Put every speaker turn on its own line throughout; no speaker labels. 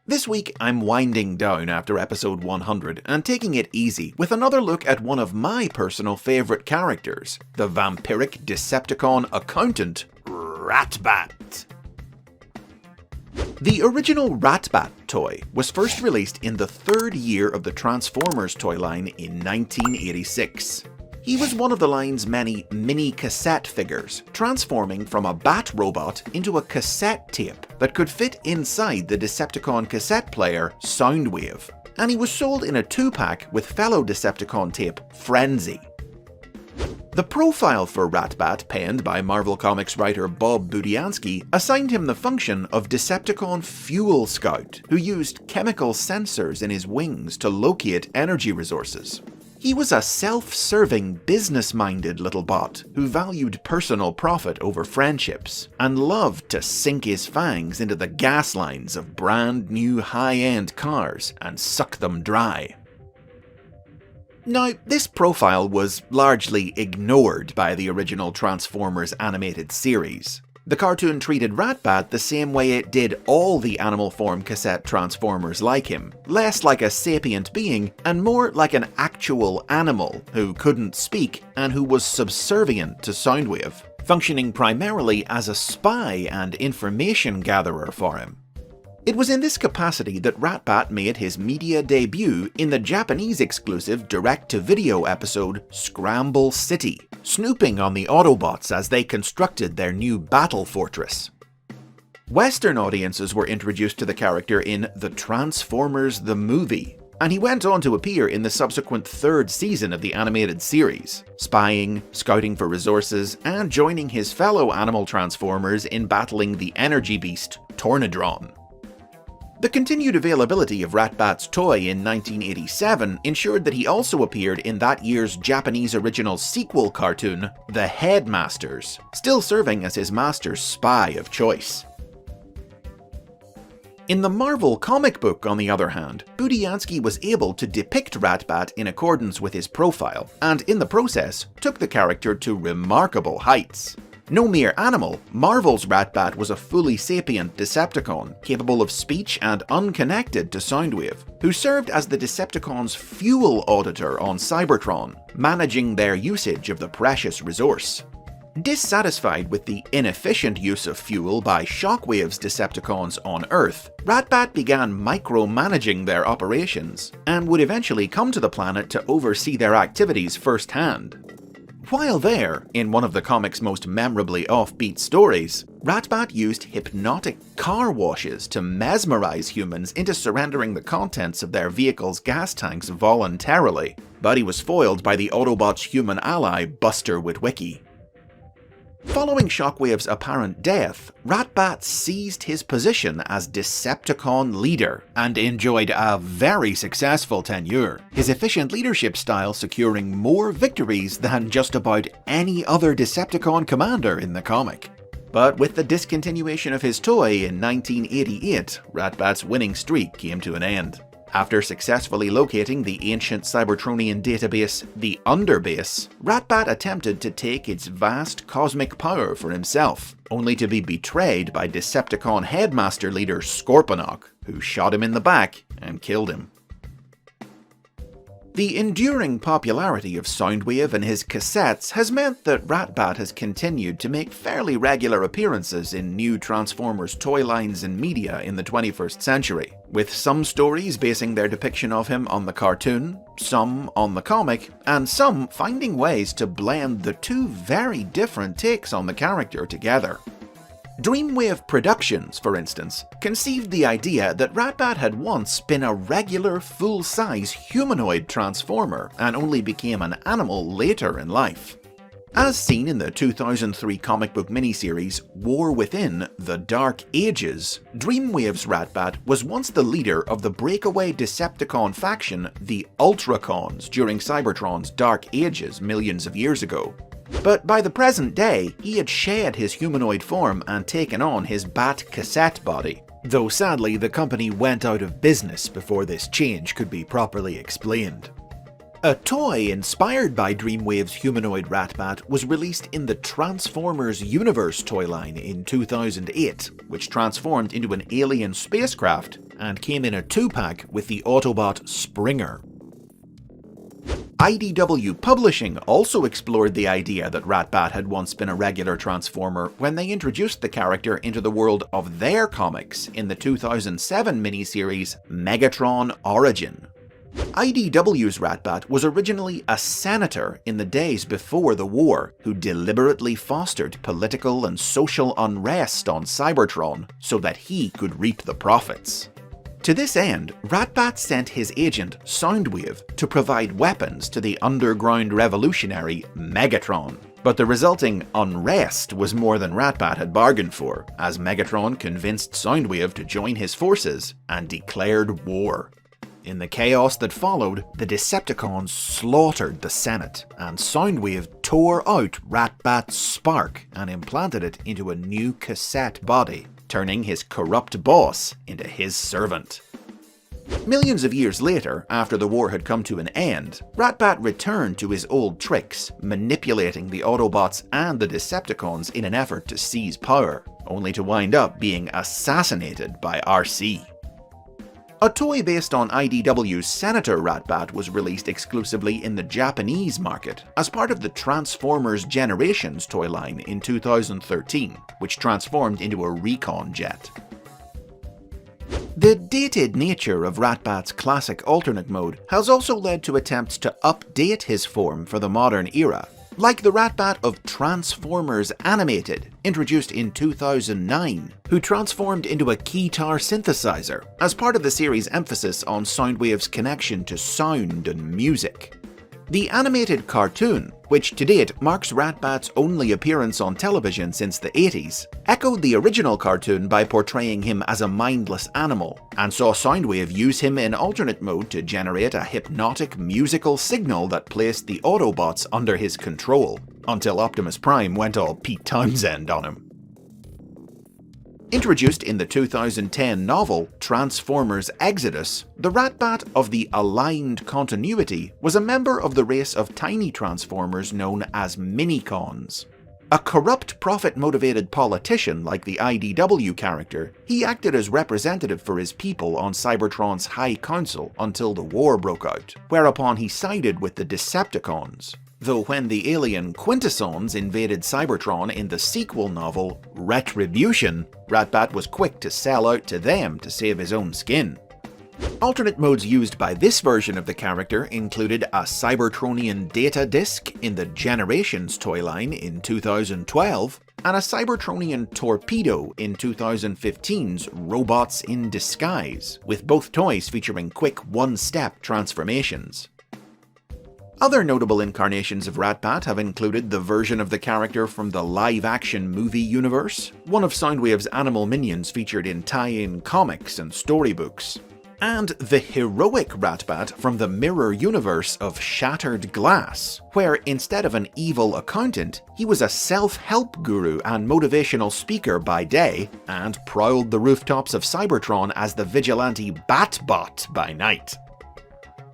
This week, I'm winding down after episode 100 and taking it easy with another look at one of my personal favourite characters, the vampiric Decepticon accountant, Ratbat. The original Ratbat toy was first released in the third year of the Transformers toy line in 1986. He was one of the line's many mini-cassette figures, transforming from a bat robot into a cassette tape that could fit inside the Decepticon cassette player Soundwave, and he was sold in a 2-pack with fellow Decepticon tape Frenzy. The profile for Ratbat, penned by Marvel Comics writer Bob Budiansky, assigned him the function of Decepticon Fuel Scout, who used chemical sensors in his wings to locate energy resources. He was a self-serving, business-minded little bot who valued personal profit over friendships, and loved to sink his fangs into the gas lines of brand new high-end cars and suck them dry. Now, this profile was largely ignored by the original Transformers animated series. The cartoon treated Ratbat the same way it did all the animal form cassette Transformers like him, less like a sapient being and more like an actual animal who couldn't speak and who was subservient to Soundwave, functioning primarily as a spy and information gatherer for him. It was in this capacity that Ratbat made his media debut in the Japanese-exclusive direct-to-video episode Scramble City, snooping on the Autobots as they constructed their new battle fortress. Western audiences were introduced to the character in The Transformers the Movie, and he went on to appear in the subsequent third season of the animated series, spying, scouting for resources, and joining his fellow animal Transformers in battling the energy beast Tornadron. The continued availability of Ratbat's toy in 1987 ensured that he also appeared in that year's Japanese original sequel cartoon, The Headmasters, still serving as his master's spy of choice. In the Marvel comic book, on the other hand, Budiansky was able to depict Ratbat in accordance with his profile, and in the process, took the character to remarkable heights. No mere animal, Marvel's Ratbat was a fully sapient Decepticon, capable of speech and unconnected to Soundwave, who served as the Decepticons' fuel auditor on Cybertron, managing their usage of the precious resource. Dissatisfied with the inefficient use of fuel by Shockwave's Decepticons on Earth, Ratbat began micromanaging their operations, and would eventually come to the planet to oversee their activities firsthand. While there, in one of the comic's most memorably offbeat stories, Ratbat used hypnotic car washes to mesmerize humans into surrendering the contents of their vehicle's gas tanks voluntarily, but he was foiled by the Autobots' human ally Buster Witwicky. Following Shockwave's apparent death, Ratbat seized his position as Decepticon leader and enjoyed a very successful tenure, his efficient leadership style securing more victories than just about any other Decepticon commander in the comic. But with the discontinuation of his toy in 1988, Ratbat's winning streak came to an end. After successfully locating the ancient Cybertronian database, the Underbase, Ratbat attempted to take its vast cosmic power for himself, only to be betrayed by Decepticon headmaster leader Scorponok, who shot him in the back and killed him. The enduring popularity of Soundwave and his cassettes has meant that Ratbat has continued to make fairly regular appearances in new Transformers toy lines and media in the 21st century, with some stories basing their depiction of him on the cartoon, some on the comic, and some finding ways to blend the two very different takes on the character together. Dreamwave Productions, for instance, conceived the idea that Ratbat had once been a regular full-size humanoid transformer and only became an animal later in life. As seen in the 2003 comic book miniseries War Within: The Dark Ages, Dreamwave's Ratbat was once the leader of the breakaway Decepticon faction, the Ultracons, during Cybertron's Dark Ages millions of years ago. But by the present day, he had shed his humanoid form and taken on his bat cassette body, though sadly the company went out of business before this change could be properly explained. A toy inspired by Dreamwave's humanoid Ratbat was released in the Transformers Universe toy line in 2008, which transformed into an alien spacecraft and came in a 2-pack with the Autobot Springer. IDW Publishing also explored the idea that Ratbat had once been a regular Transformer when they introduced the character into the world of their comics in the 2007 miniseries Megatron Origin. IDW's Ratbat was originally a senator in the days before the war, who deliberately fostered political and social unrest on Cybertron so that he could reap the profits. To this end, Ratbat sent his agent, Soundwave, to provide weapons to the underground revolutionary Megatron. But the resulting unrest was more than Ratbat had bargained for, as Megatron convinced Soundwave to join his forces and declared war. In the chaos that followed, the Decepticons slaughtered the Senate, and Soundwave tore out Ratbat's spark and implanted it into a new cassette body, turning his corrupt boss into his servant. Millions of years later, after the war had come to an end, Ratbat returned to his old tricks, manipulating the Autobots and the Decepticons in an effort to seize power, only to wind up being assassinated by RC. A toy based on IDW's Senator Ratbat was released exclusively in the Japanese market as part of the Transformers Generations toy line in 2013, which transformed into a recon jet. The dated nature of Ratbat's classic alternate mode has also led to attempts to update his form for the modern era, like the Ratbat of Transformers Animated, introduced in 2009, who transformed into a keytar synthesizer as part of the series' emphasis on Soundwave's connection to sound and music. The animated cartoon, which to date marks Ratbat's only appearance on television since the 80s, echoed the original cartoon by portraying him as a mindless animal, and saw Soundwave use him in alternate mode to generate a hypnotic musical signal that placed the Autobots under his control, until Optimus Prime went all Pete Townsend on him. Introduced in the 2010 novel Transformers Exodus, the Ratbat of the Aligned Continuity was a member of the race of tiny Transformers known as Minicons. A corrupt, profit-motivated politician like the IDW character, he acted as representative for his people on Cybertron's High Council until the war broke out, whereupon he sided with the Decepticons. Though when the alien Quintessons invaded Cybertron in the sequel novel Retribution, Ratbat was quick to sell out to them to save his own skin. Alternate modes used by this version of the character included a Cybertronian data disk in the Generations toy line in 2012, and a Cybertronian torpedo in 2015's Robots in Disguise, with both toys featuring quick one-step transformations. Other notable incarnations of Ratbat have included the version of the character from the live-action movie universe, one of Soundwave's animal minions featured in tie-in comics and storybooks, and the heroic Ratbat from the mirror universe of Shattered Glass, where instead of an evil accountant, he was a self-help guru and motivational speaker by day, and prowled the rooftops of Cybertron as the vigilante Batbot by night.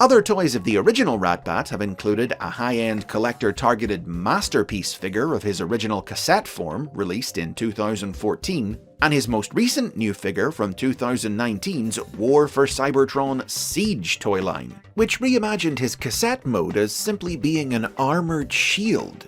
Other toys of the original Ratbat have included a high-end collector-targeted masterpiece figure of his original cassette form, released in 2014, and his most recent new figure from 2019's War for Cybertron Siege toy line, which reimagined his cassette mode as simply being an armoured shield.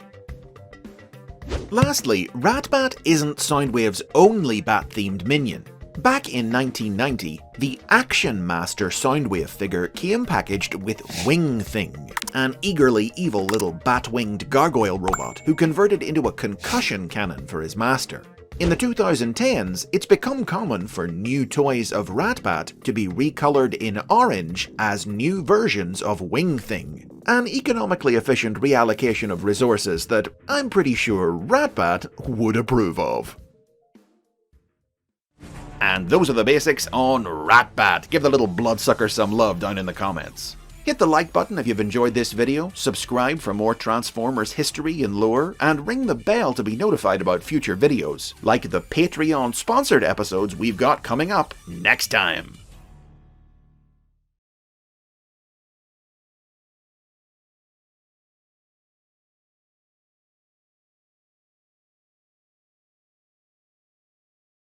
Lastly, Ratbat isn't Soundwave's only bat-themed minion. Back in 1990, the Action Master Soundwave figure came packaged with Wing Thing, an eagerly evil little bat-winged gargoyle robot who converted into a concussion cannon for his master. In the 2010s, it's become common for new toys of Ratbat to be recolored in orange as new versions of Wing Thing, an economically efficient reallocation of resources that I'm pretty sure Ratbat would approve of. And those are the basics on Ratbat. Give the little bloodsucker some love down in the comments. Hit the like button if you've enjoyed this video, subscribe for more Transformers history and lore, and ring the bell to be notified about future videos, like the Patreon-sponsored episodes we've got coming up next time.